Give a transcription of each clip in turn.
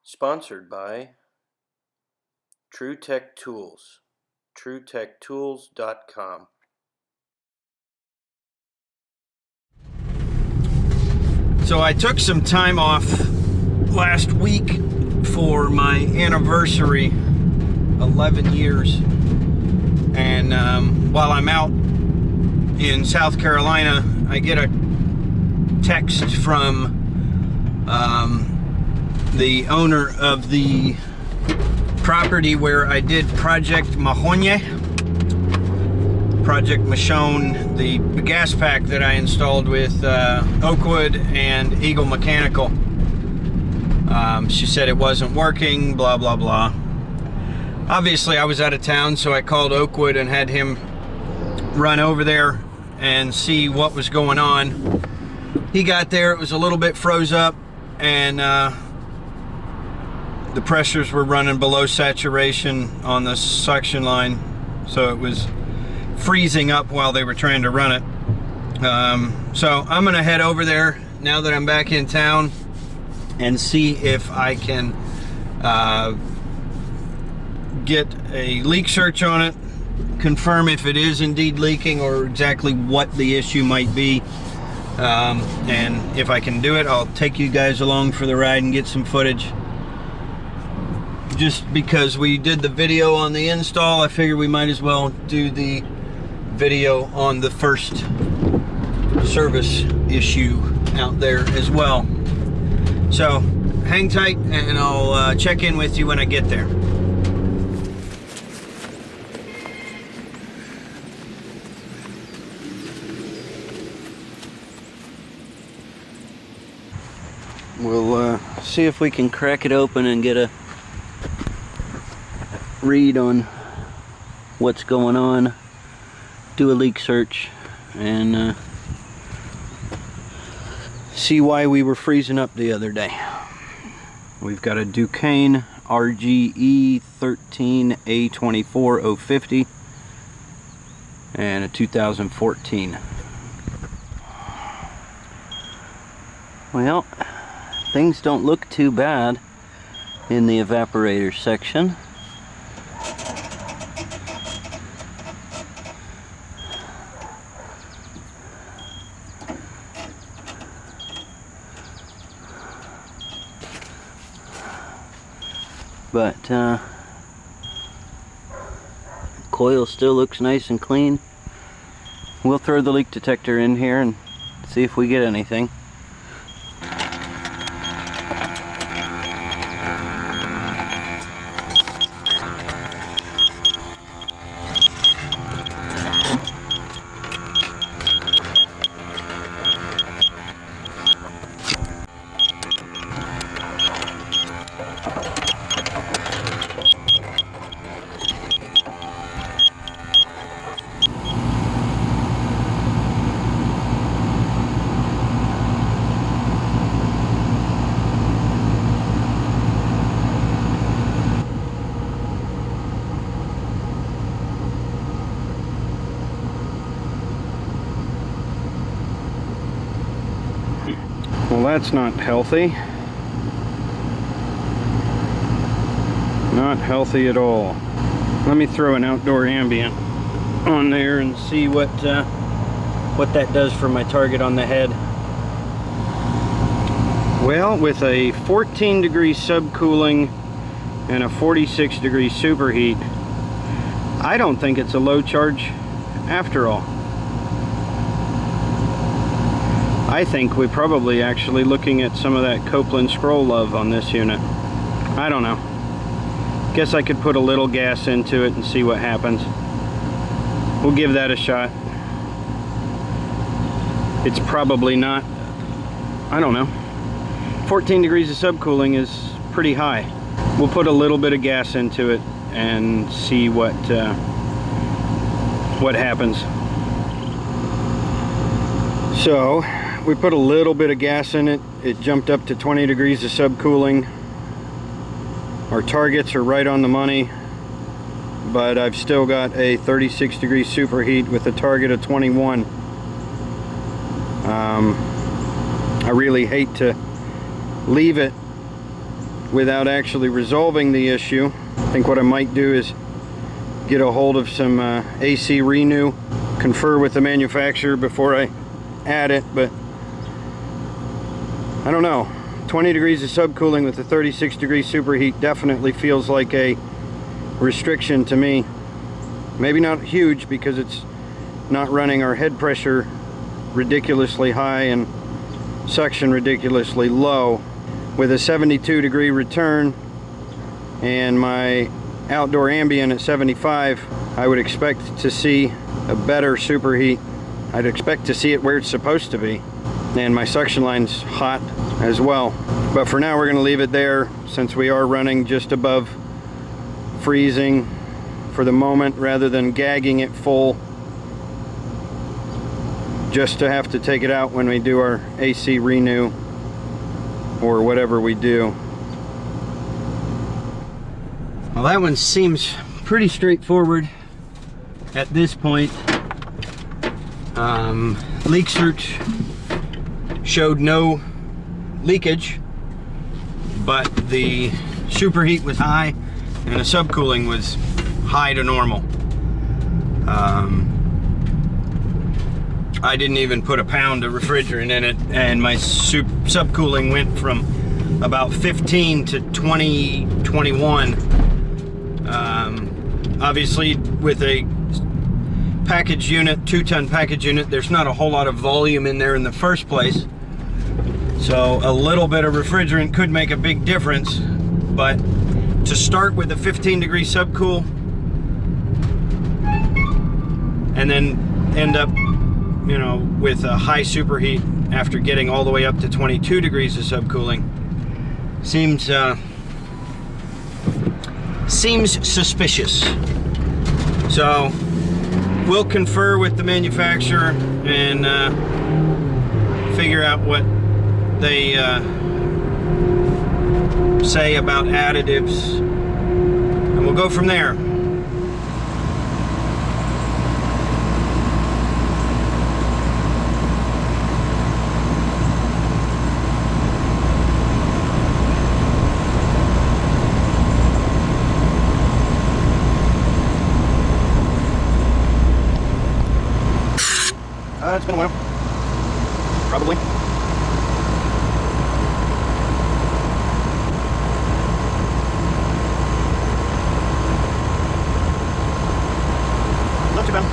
Sponsored by TrueTech Tools, TrueTechTools.com. So I took some time off last week for my anniversary, 11 years. And while I'm out in South Carolina, I get a text from the owner of the property where I did Project Machon, the gas pack that I installed with Oakwood and Eagle Mechanical. She said it wasn't working, blah blah blah. Obviously I was out of town, so I called Oakwood and had him run over there and see what was going on. He got there, it was a little bit froze up, and the pressures were running below saturation on the suction line, so it was freezing up while they were trying to run it. So I'm gonna head over there now that I'm back in town and see if I can get a leak search on it, confirm if it is indeed leaking or exactly what the issue might be. And if I can do it, I'll take you guys along for the ride and get some footage. Just because we did the video on the install, I figure we might as well do the video on the first service issue out there as well. So hang tight and I'll check in with you when I get there. We'll see if we can crack it open and get a read on what's going on, do a leak search, and see why we were freezing up the other day. We've got a Duquesne RGE 13A24050 and a 2014. Well, things don't look too bad in the evaporator section. But coil still looks nice and clean. We'll throw the leak detector in here and see if we get anything. Well, that's not healthy. Not healthy at all. Let me throw an outdoor ambient on there and see what that does for my target on the head. Well, with a 14-degree subcooling and a 46-degree superheat, I don't think it's a low charge after all. I think we're probably actually looking at some of that Copeland scroll love on this unit. I don't know. Guess I could put a little gas into it and see what happens. We'll give that a shot. It's probably not, I don't know. 14 degrees of subcooling is pretty high. We'll put a little bit of gas into it and see what happens. So we put a little bit of gas in it. It jumped up to 20 degrees of subcooling. Our targets are right on the money, but I've still got a 36 degree superheat with a target of 21. I really hate to leave it without actually resolving the issue. I think what I might do is get a hold of some AC renew, confer with the manufacturer before I add it, but I don't know. 20 degrees of subcooling with a 36 degree superheat definitely feels like a restriction to me. Maybe not huge because it's not running our head pressure ridiculously high and suction ridiculously low. With a 72 degree return and my outdoor ambient at 75, I would expect to see a better superheat. I'd expect to see it where it's supposed to be. And my suction line's hot as well. But for now, we're gonna leave it there since we are running just above freezing for the moment, rather than gagging it full just to have to take it out when we do our AC renew or whatever we do. Well, that one seems pretty straightforward at this point. Leak search showed no leakage, but the superheat was high and the subcooling was high to normal. I didn't even put a pound of refrigerant in it, and my subcooling went from about 15 to 20, 21. Obviously, with a package unit, 2-ton package unit, there's not a whole lot of volume in there in the first place. So a little bit of refrigerant could make a big difference, but to start with a 15 degree subcool and then end up, you know, with a high superheat after getting all the way up to 22 degrees of subcooling seems suspicious. So we'll confer with the manufacturer and figure out what they say about additives, and we'll go from there. It's been a while, probably. Not too bad.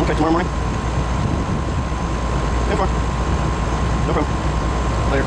Okay, tomorrow morning. No problem. No problem. Later.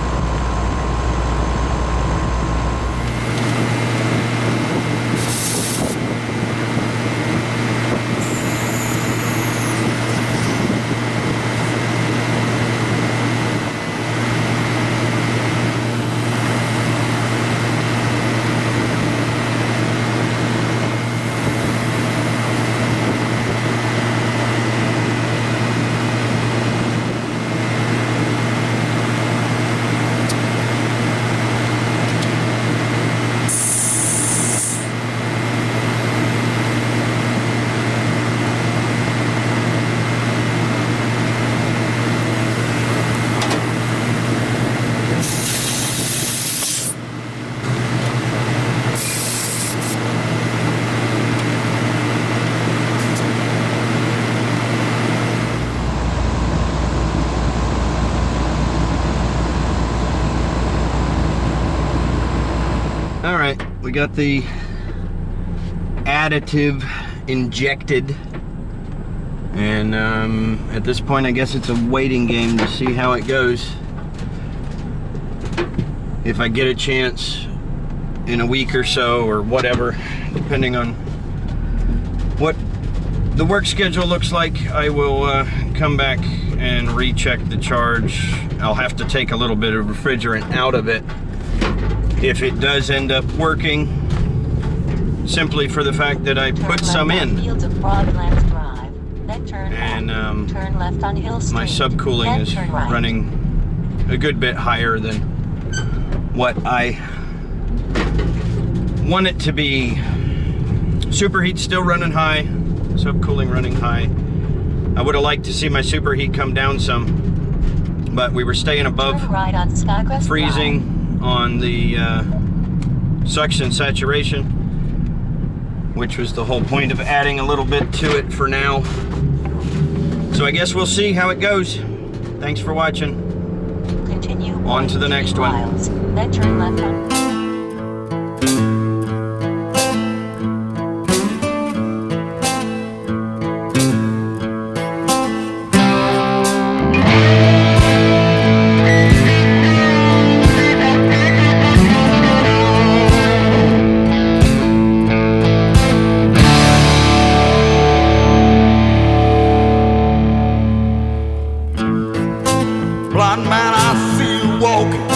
Alright, we got the additive injected, and at this point I guess it's a waiting game to see how it goes. If I get a chance in a week or so or whatever, depending on what the work schedule looks like, I will come back and recheck the charge. I'll have to take a little bit of refrigerant out of it if it does end up working, simply for the fact that I put some in. And my subcooling is running a good bit higher than what I want it to be. Superheat still running high, subcooling running high. I would have liked to see my superheat come down some, but we were staying above Turn right on Snodgrass freezing on the suction saturation, which was the whole point of adding a little bit to it for now. So I guess we'll see how it goes. Thanks for watching. Continue on to the next one. miles, then turn left on. Blind man, I see you walking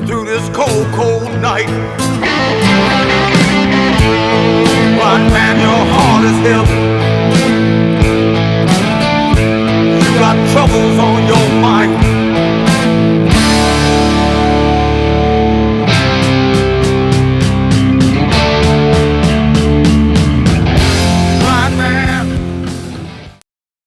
through this cold, cold night. Blind man, your heart is heavy.